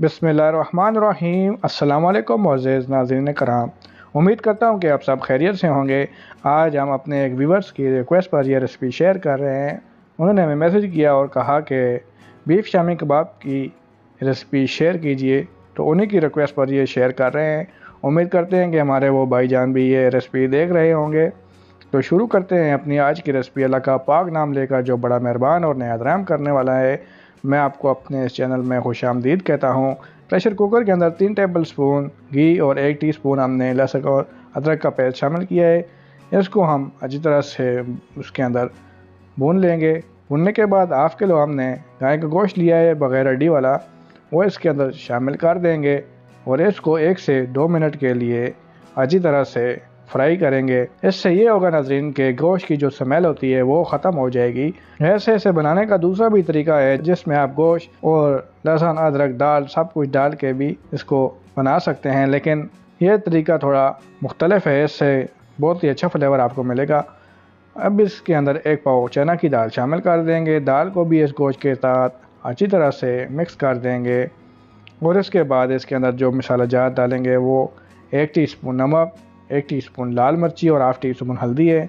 बिस्मिल्लाहिर्रहमानिर्रहीम। अस्सलाम वालेकुम मुअज़्ज़िज़ नाज़रीन कराम, उम्मीद करता हूँ कि आप सब खैरियत से होंगे। आज हम अपने एक व्यूवर्स की रिक्वेस्ट पर यह रेसिपी शेयर कर रहे हैं। उन्होंने हमें मैसेज किया और कहा कि बीफ शामी कबाब की रेसिपी शेयर कीजिए, तो उन्हीं की रिक्वेस्ट पर ये शेयर कर रहे हैं। उम्मीद करते हैं कि हमारे वो भाईजान भी ये रेसिपी देख रहे होंगे। तो शुरू करते हैं अपनी आज की रेसिपी। अल्लाह का पाक नाम लेकर जो बड़ा मेहरबान और नहायत रहम करने वाला है। मैं आपको अपने इस चैनल में खुशामदीद कहता हूँ। प्रेशर कुकर के अंदर 3 टेबल स्पून घी और 1 टीस्पून हमने लहसुन और अदरक का पेस्ट शामिल किया है। इसको हम अच्छी तरह से उसके अंदर भून लेंगे। भूनने के बाद हाफ़ किलो हमने गाय का गोश्त लिया है बग़ैर हड्डी वाला, वो इसके अंदर शामिल कर देंगे और इसको 1 से 2 मिनट के लिए अच्छी तरह से फ्राई करेंगे। इससे ये होगा नाज़रीन के गोश्त की जो स्मेल होती है वो ख़त्म हो जाएगी। ऐसे इसे बनाने का दूसरा भी तरीका है जिसमें आप गोश्त और लहसुन अदरक दाल सब कुछ डाल के भी इसको बना सकते हैं, लेकिन यह तरीका थोड़ा मुख्तलिफ है। इससे बहुत ही अच्छा फ्लेवर आपको मिलेगा। अब इसके अंदर 1 पाव चना की दाल शामिल कर देंगे। दाल को भी इस गोश्त के साथ अच्छी तरह से मिक्स कर देंगे और इसके बाद इसके अंदर जो मसाला जात डालेंगे वो 1 टीस्पून नमक, 1 टीस्पून लाल मिर्ची और हाफ़ टीस्पून हल्दी है।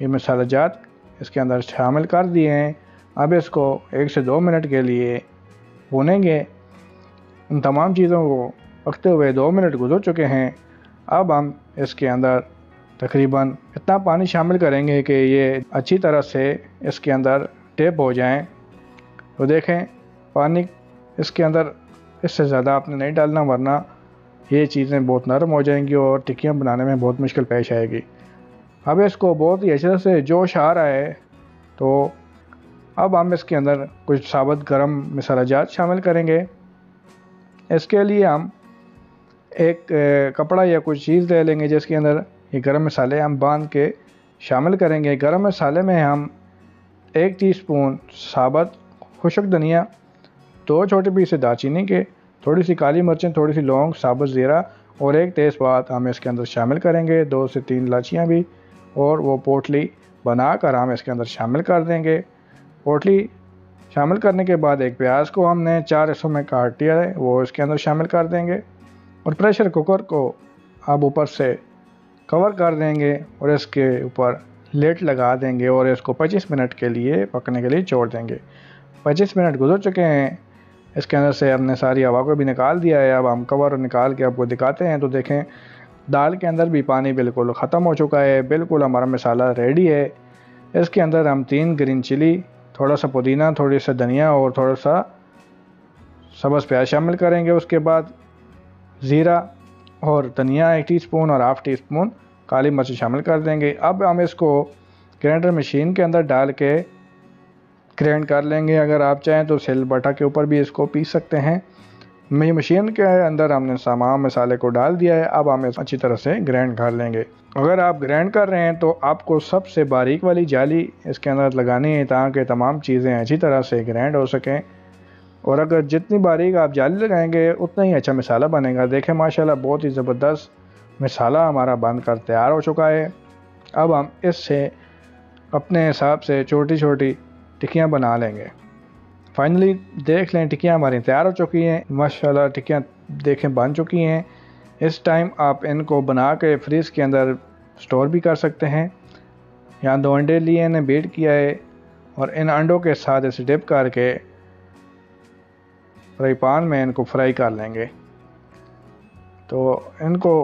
ये मसाला जात इसके अंदर शामिल कर दिए हैं। अब इसको 1 से 2 मिनट के लिए भूनेंगे। इन तमाम चीज़ों को पकते हुए 2 मिनट गुजर चुके हैं। अब हम इसके अंदर तकरीबन इतना पानी शामिल करेंगे कि ये अच्छी तरह से इसके अंदर टेप हो जाएं। तो देखें पानी इसके अंदर इससे ज़्यादा आपने नहीं डालना, वरना ये चीज़ें बहुत नरम हो जाएंगी और टिक्कियाँ बनाने में बहुत मुश्किल पेश आएगी। अब इसको बहुत ही अच्छे तरह से जोश आ रहा है, तो अब हम इसके अंदर कुछ साबुत गरम मसाला जात शामिल करेंगे। इसके लिए हम एक कपड़ा या कुछ चीज़ ले लेंगे जिसके अंदर ये गरम मसाले हम बांध के शामिल करेंगे। गरम मसाले में हम 1 टीस्पून साबुत खुश्क धनिया, 2 छोटे पीस दालचीनी के, थोड़ी सी काली मिर्चें, थोड़ी सी लौंग, साबुत ज़ीरा और 1 तेज़पात हम इसके अंदर शामिल करेंगे। 2 से 3 इलायचियाँ भी, और वो पोटली बनाकर हम इसके अंदर शामिल कर देंगे। पोटली शामिल करने के बाद एक प्याज को हमने 4 हिस्सों में काट दिया है, वो इसके अंदर शामिल कर देंगे और प्रेशर कुकर को अब ऊपर से कवर कर देंगे और इसके ऊपर लिड लगा देंगे और इसको 25 मिनट के लिए पकने के लिए छोड़ देंगे। 25 मिनट गुजर चुके हैं। इसके अंदर से हमने सारी हवा को भी निकाल दिया है। अब हम कवर निकाल के आपको दिखाते हैं। तो देखें दाल के अंदर भी पानी बिल्कुल ख़त्म हो चुका है। बिल्कुल हमारा मसाला रेडी है। इसके अंदर हम 3 ग्रीन चिली, थोड़ा सा पुदीना, थोड़ी सा धनिया और थोड़ा सा सब्ज़ प्याज शामिल करेंगे। उसके बाद ज़ीरा और धनिया 1 टीस्पून और हाफ़ टीस्पून काली मिर्च शामिल कर देंगे। अब हम इसको ग्राइंडर मशीन के अंदर डाल के ग्राइंड कर लेंगे। अगर आप चाहें तो सिल बटा के ऊपर भी इसको पीस सकते हैं। मशीन के अंदर हमने तमाम मसाले को डाल दिया है। अब हम अच्छी तरह से ग्राइंड कर लेंगे। अगर आप ग्राइंड कर रहे हैं तो आपको सबसे बारीक वाली जाली इसके अंदर लगानी है ताकि तमाम चीज़ें अच्छी तरह से ग्राइंड हो सकें, और अगर जितनी बारीक आप जाली लगाएंगे उतना ही अच्छा मसाला बनेगा। देखें माशाल्लाह बहुत ही ज़बरदस्त मसाला हमारा बनकर तैयार हो चुका है। अब हम इससे अपने हिसाब से छोटी छोटी टिक्कियाँ बना लेंगे। फाइनली देख लें टिक्कियाँ हमारी तैयार हो चुकी हैं। माशाल्लाह टिक्कियाँ देखें बन चुकी हैं। इस टाइम आप इनको बना के फ्रीज़ के अंदर स्टोर भी कर सकते हैं। यहाँ 2 अंडे लिए, इन्हें बीट किया है और इन अंडों के साथ इसे डिप करके फ्राई पैन में इनको फ्राई कर लेंगे। तो इनको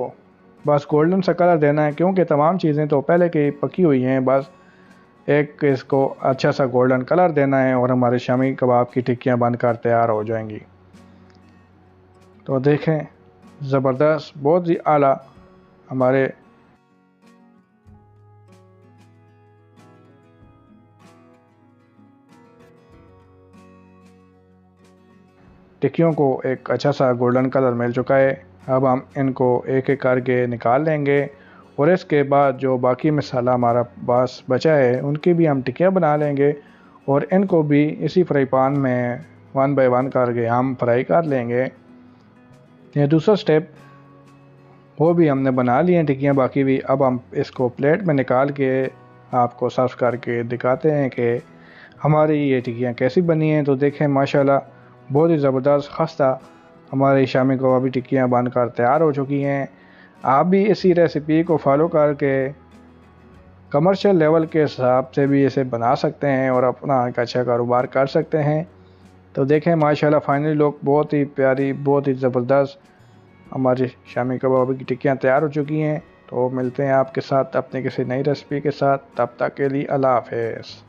बस गोल्डन सा कलर देना है, क्योंकि तमाम चीज़ें तो पहले की पकी हुई हैं। बस एक इसको अच्छा सा गोल्डन कलर देना है और हमारे शामी कबाब की टिक्कियाँ बनकर तैयार हो जाएंगी। तो देखें ज़बरदस्त, बहुत ही आला हमारे टिक्कियों को एक अच्छा सा गोल्डन कलर मिल चुका है। अब हम इनको एक एक करके निकाल लेंगे और इसके बाद जो बाकी मसाला हमारा पास बचा है उनकी भी हम टिक्कियाँ बना लेंगे और इनको भी इसी फ्राई पैन में 1 बाय 1 करके हम फ्राई कर लेंगे। ये दूसरा स्टेप वो भी हमने बना लिए हैं टिक्कियाँ बाकी भी। अब हम इसको प्लेट में निकाल के आपको सर्व करके दिखाते हैं कि हमारी ये टिक्कियाँ कैसी बनी हैं। तो देखें माशाल्लाह बहुत ही ज़बरदस्त खस्ता हमारी शामी कबाबी टिक्कियाँ बनकर तैयार हो चुकी हैं। आप भी इसी रेसिपी को फॉलो करके कमर्शियल लेवल के हिसाब से भी इसे बना सकते हैं और अपना एक अच्छा कारोबार कर सकते हैं। तो देखें माशाल्लाह फाइनली लोग बहुत ही प्यारी, बहुत ही ज़बरदस्त हमारी शामी कबाबी की टिक्कियाँ तैयार हो चुकी हैं। तो मिलते हैं आपके साथ अपने किसी नई रेसिपी के साथ, तब तक के लिए अल्लाह हाफ़िज़।